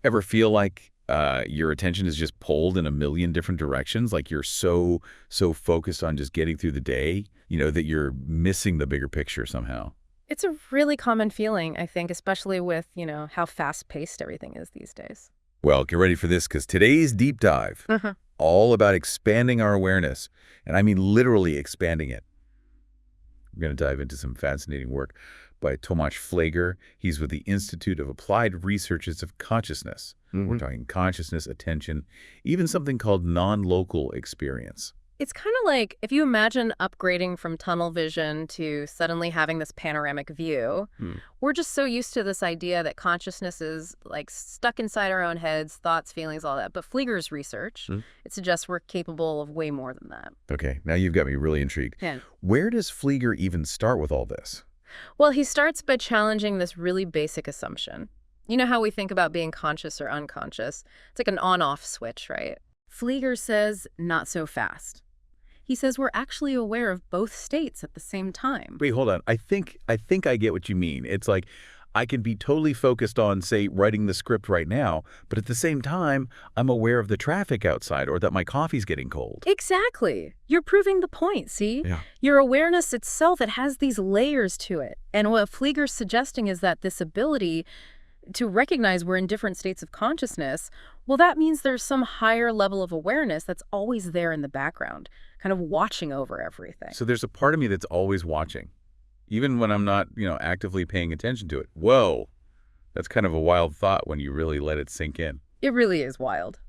Ever feel like your attention is just pulled in a million different directions? Like you're so focused on just getting through the day, that you're missing the bigger picture somehow. It's a really common feeling, I think, especially with, how fast-paced everything is these days. Well, get ready for this because today's deep dive, Mhm. all about expanding our awareness. And I mean literally expanding it. We're going to dive into some fascinating work by Tomasz Fleger. He's with the Institute of Applied Researches of Consciousness. We're talking consciousness, attention, even something called non-local experience. It's kind of like if you imagine upgrading from tunnel vision to suddenly having this panoramic view. Hmm. We're just so used to this idea that consciousness is like stuck inside our own heads, thoughts, feelings, all that. But Fleger's research, it suggests we're capable of way more than that. Okay, now you've got me really intrigued. Yeah. Where does Fleger even start with all this? Well, he starts by challenging this really basic assumption. You know how we think about being conscious or unconscious? It's like an on-off switch, right? Fleger says, not so fast. He says we're actually aware of both states at the same time. Wait, hold on. I think I get what you mean. It's like I can be totally focused on, say, writing the script right now, but at the same time, I'm aware of the traffic outside or that my coffee's getting cold. Exactly. You're proving the point, see? Yeah. Your awareness itself, it has these layers to it. And what Fleger's suggesting is that this ability to recognize we're in different states of consciousness, well, that means there's some higher level of awareness that's always there in the background, kind of watching over everything. So there's a part of me that's always watching, even when I'm not, actively paying attention to it. Whoa, that's kind of a wild thought when you really let it sink in. It really is wild.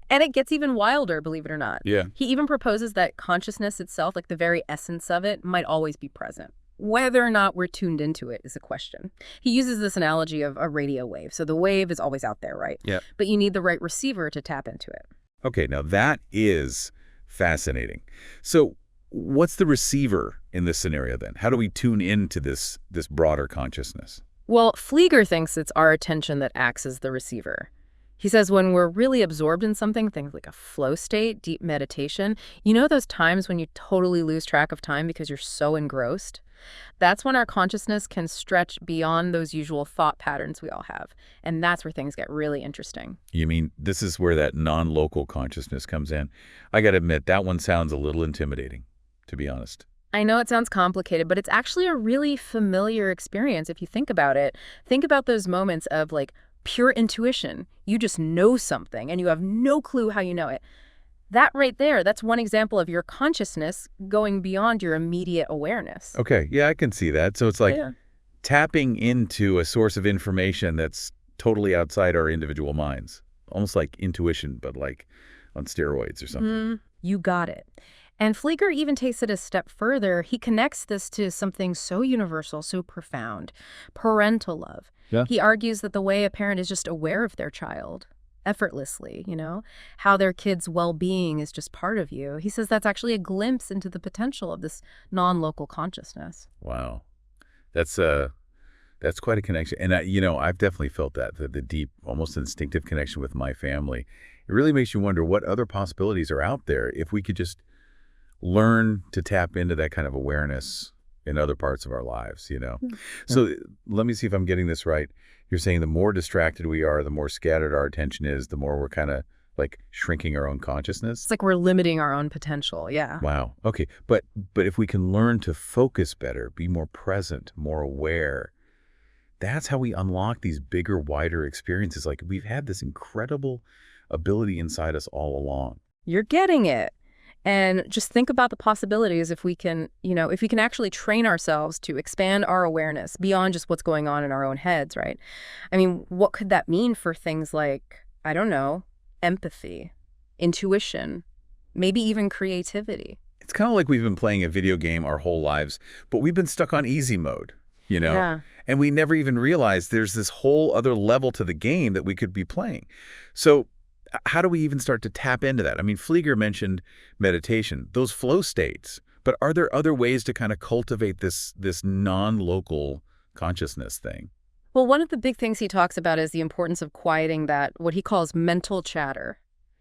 And it gets even wilder, believe it or not. Yeah. He even proposes that consciousness itself, like the very essence of it, might always be present. Whether or not we're tuned into it is a question. He uses this analogy of a radio wave. So the wave is always out there, right? Yeah. But you need the right receiver to tap into it. Okay, now that is fascinating. So what's the receiver in this scenario then? How do we tune into this broader consciousness? Well, Fleger thinks it's our attention that acts as the receiver. He says when we're really absorbed in something, things like a flow state, deep meditation, those times when you totally lose track of time because you're so engrossed? That's when our consciousness can stretch beyond those usual thought patterns we all have. And that's where things get really interesting. You mean this is where that non-local consciousness comes in? I got to admit, that one sounds a little intimidating, to be honest. I know it sounds complicated, but it's actually a really familiar experience if you think about it. Think about those moments of like pure intuition. You just know something and you have no clue how you know it. That right there, that's one example of your consciousness going beyond your immediate awareness. Okay, yeah, I can see that. So it's like Yeah. tapping into a source of information that's totally outside our individual minds. Almost like intuition, but like on steroids or something. You got it. And Fleger even takes it a step further. He connects this to something so universal, so profound, parental love. Yeah. He argues that the way a parent is just aware of their child, effortlessly, how their kid's well-being is just part of you. He says that's actually a glimpse into the potential of this non-local consciousness. Wow. That's quite a connection. And I've definitely felt that, the deep, almost instinctive connection with my family. It really makes you wonder what other possibilities are out there if we could just learn to tap into that kind of awareness in other parts of our lives, So let me see if I'm getting this right. You're saying the more distracted we are, the more scattered our attention is, the more we're kind of like shrinking our own consciousness. It's like we're limiting our own potential, yeah. Wow. Okay. But if we can learn to focus better, be more present, more aware, that's how we unlock these bigger, wider experiences. Like we've had this incredible ability inside us all along. You're getting it. And just think about the possibilities if we can, if we can actually train ourselves to expand our awareness beyond just what's going on in our own heads, right? I mean, what could that mean for things like, I don't know, empathy, intuition, maybe even creativity? It's kind of like we've been playing a video game our whole lives, but we've been stuck on easy mode, Yeah. And we never even realized there's this whole other level to the game that we could be playing. So how do we even start to tap into that? I mean, Fleger mentioned meditation, those flow states, but are there other ways to kind of cultivate this non-local consciousness thing? Well, one of the big things he talks about is the importance of quieting that, what he calls mental chatter.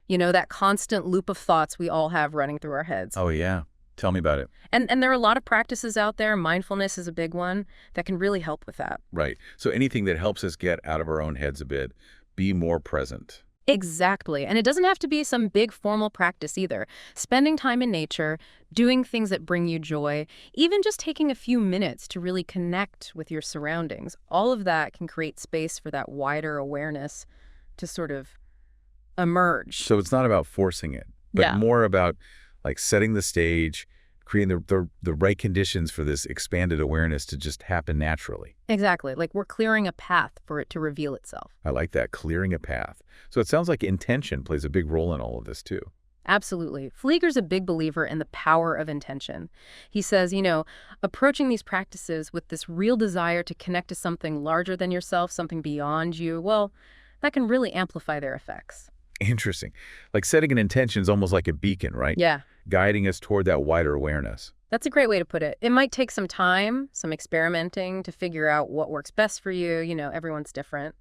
That constant loop of thoughts we all have running through our heads. Oh, yeah. Tell me about it. And there are a lot of practices out there. Mindfulness is a big one that can really help with that. Right. So anything that helps us get out of our own heads a bit, be more present. Exactly. And it doesn't have to be some big formal practice either. Spending time in nature, doing things that bring you joy, even just taking a few minutes to really connect with your surroundings, all of that can create space for that wider awareness to sort of emerge. So it's not about forcing it, but Yeah. more about like setting the stage, creating the right conditions for this expanded awareness to just happen naturally. Exactly. Like we're clearing a path for it to reveal itself. I like that, clearing a path. So it sounds like intention plays a big role in all of this too. Absolutely. Flieger's a big believer in the power of intention. He says, approaching these practices with this real desire to connect to something larger than yourself, something beyond you, well, that can really amplify their effects. Interesting. Like setting an intention is almost like a beacon, right? Yeah. Guiding us toward that wider awareness. That's a great way to put it. It might take some time, some experimenting to figure out what works best for you. Everyone's different.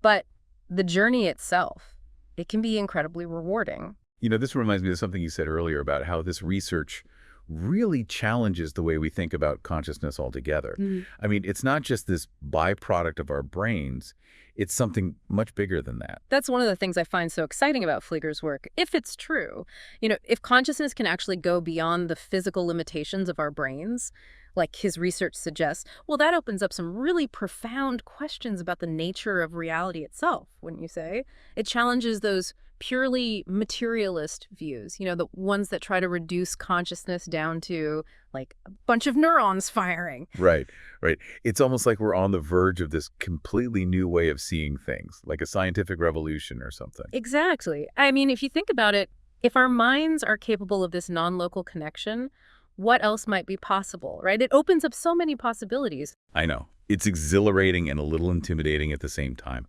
But the journey itself, it can be incredibly rewarding. This reminds me of something you said earlier about how this research really challenges the way we think about consciousness altogether. I mean, it's not just this byproduct of our brains. It's something much bigger than that. That's one of the things I find so exciting about Flieger's work, if it's true. If consciousness can actually go beyond the physical limitations of our brains, like his research suggests, well, that opens up some really profound questions about the nature of reality itself, wouldn't you say? It challenges those purely materialist views, the ones that try to reduce consciousness down to like a bunch of neurons firing. Right, right. It's almost like we're on the verge of this completely new way of seeing things, like a scientific revolution or something. Exactly. I mean, if you think about it, if our minds are capable of this non-local connection, what else might be possible, right? It opens up so many possibilities. I know. It's exhilarating and a little intimidating at the same time.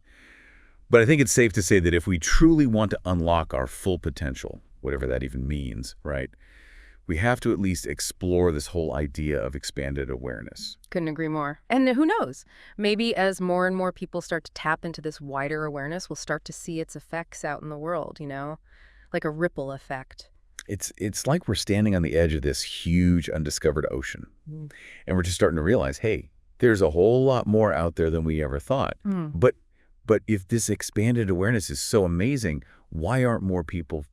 But I think it's safe to say that if we truly want to unlock our full potential, whatever that even means, right, we have to at least explore this whole idea of expanded awareness. Couldn't agree more. And who knows? Maybe as more and more people start to tap into this wider awareness, we'll start to see its effects out in the world, like a ripple effect. It's like we're standing on the edge of this huge undiscovered ocean. And we're just starting to realize, hey, there's a whole lot more out there than we ever thought. But if this expanded awareness is so amazing, why aren't more people,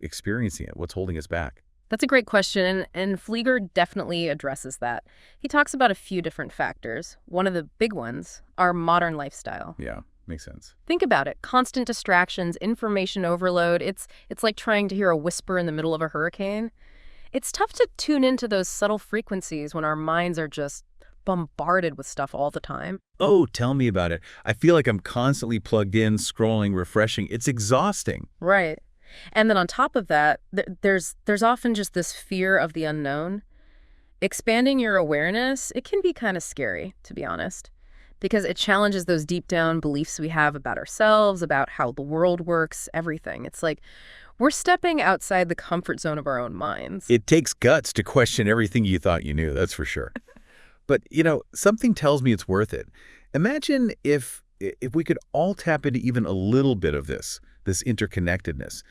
experiencing it? What's holding us back? That's a great question, and Flieger definitely addresses that. He talks about a few different factors. One of the big ones, our modern lifestyle. Yeah, makes sense. Think about it. Constant distractions, information overload. It's like trying to hear a whisper in the middle of a hurricane. It's tough to tune into those subtle frequencies when our minds are just bombarded with stuff all the time. Oh, tell me about it. I feel like I'm constantly plugged in, scrolling, refreshing. It's exhausting. Right. And then on top of that, there's often just this fear of the unknown. Expanding your awareness, it can be kind of scary, to be honest, because it challenges those deep down beliefs we have about ourselves, about how the world works, everything. It's like we're stepping outside the comfort zone of our own minds. It takes guts to question everything you thought you knew, that's for sure. But, something tells me it's worth it. Imagine if we could all tap into even a little bit of this interconnectedness.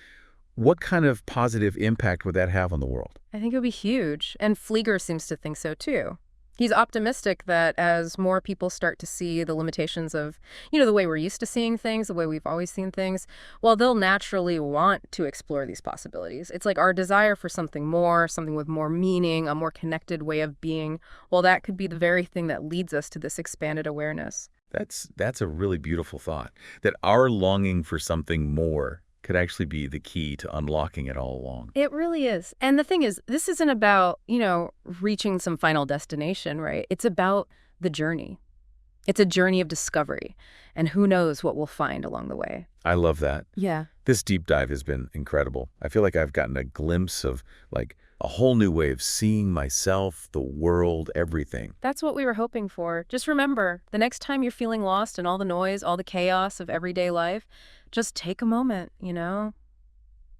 What kind of positive impact would that have on the world? I think it would be huge. And Flieger seems to think so, too. He's optimistic that as more people start to see the limitations of, the way we're used to seeing things, the way we've always seen things, well, they'll naturally want to explore these possibilities. It's like our desire for something more, something with more meaning, a more connected way of being. Well, that could be the very thing that leads us to this expanded awareness. That's a really beautiful thought, that our longing for something more could actually be the key to unlocking it all along. It really is. And the thing is, this isn't about, reaching some final destination, right? It's about the journey. It's a journey of discovery. And who knows what we'll find along the way. I love that. Yeah. This deep dive has been incredible. I feel like I've gotten a glimpse of, a whole new way of seeing myself, the world, everything. That's what we were hoping for. Just remember, the next time you're feeling lost in all the noise, all the chaos of everyday life, just take a moment,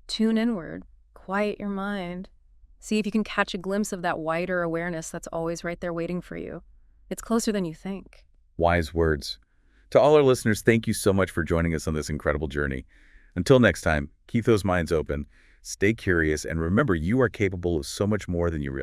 tune inward, quiet your mind. See if you can catch a glimpse of that wider awareness that's always right there waiting for you. It's closer than you think. Wise words. To all our listeners, thank you so much for joining us on this incredible journey. Until next time, keep those minds open, stay curious, and remember you are capable of so much more than you realize.